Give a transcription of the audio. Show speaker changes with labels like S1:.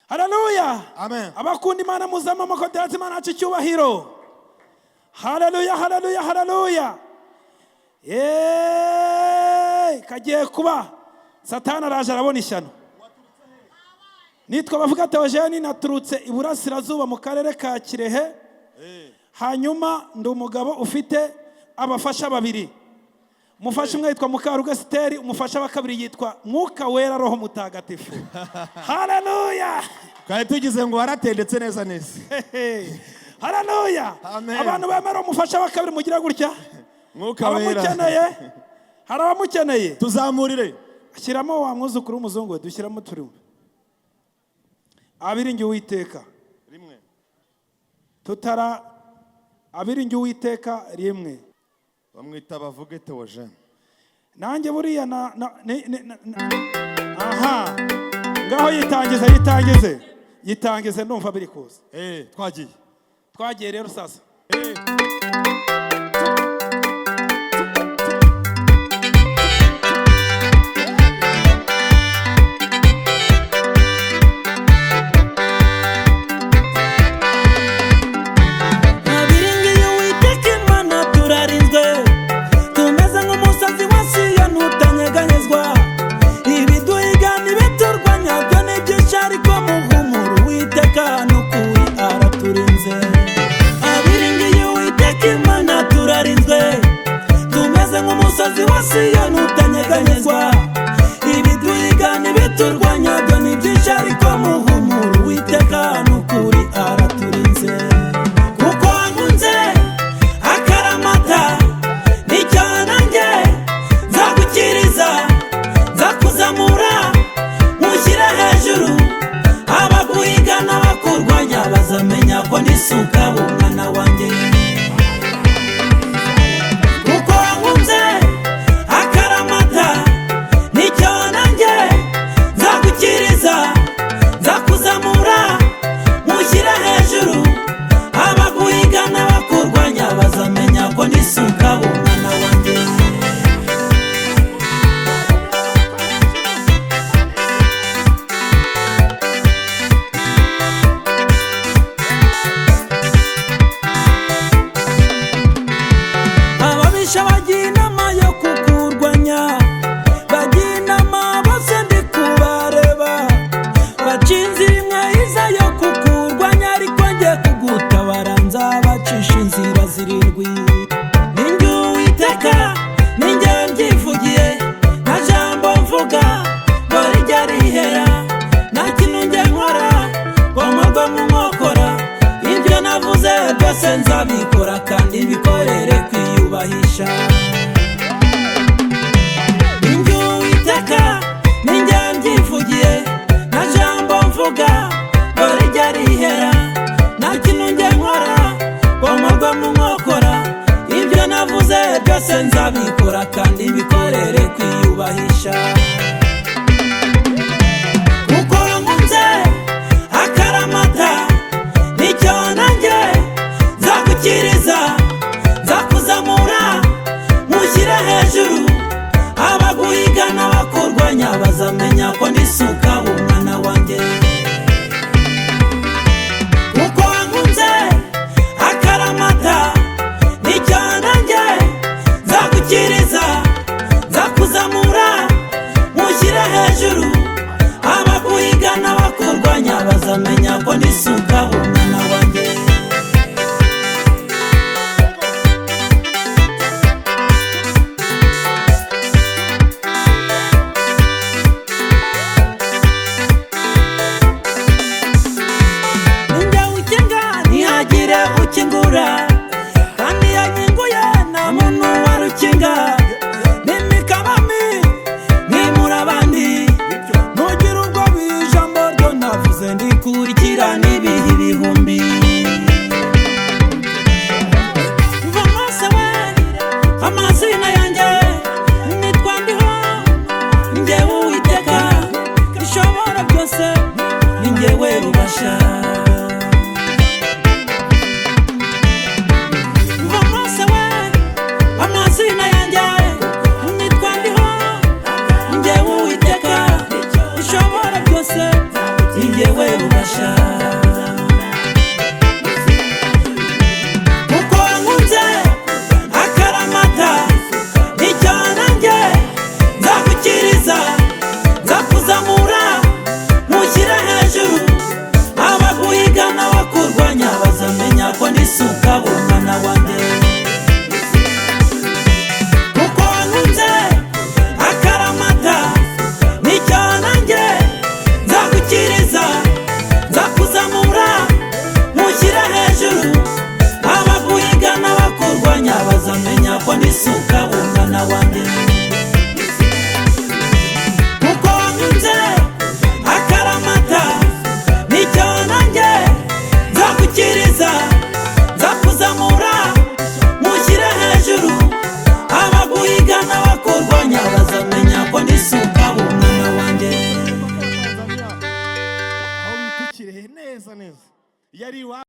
S1: Haleluya.
S2: Amen.
S1: Abakundi Imana muzama makoterati Imana yacu icyubahiro. Haleluya, haleluya, haleluya. Kagiye kuba Satani araje arabona ishyano. Nitwa bavuga Theogene naturutse iburasirazuba mu karere ka Kirehe. Hanyuma ndi umugabo ufite abafasha babiri. Umufasha umwe yitwa Mukaruga Steri, umufasha wa kabiri yitwa Mwuka Wera Roho Mutagatifu. Haleluya.
S2: Kandi tugize ngo waratendetse neza neza.
S1: Haleluya. Abantu bemera umufasha wa kabiri mugira gutya.
S2: Mwuka Wera.
S1: Abamukeneye. Harabamukeneye.
S2: Tuzamurire.
S1: Ashyiramo wa mwuzukuru w'umuzungu we dushyiramo turimo. Abiringiye Uwiteka.
S2: Rimwe.
S1: Tutara abiringiye Uwiteka rimwe.
S2: Bamwita bavuge Theogene.
S1: Nanjye buriya aha. Ngaho yitangize ndumva biri kuza. Twagiye rero sasa.
S3: Ningewe ubasha
S2: neza neza yari iwabo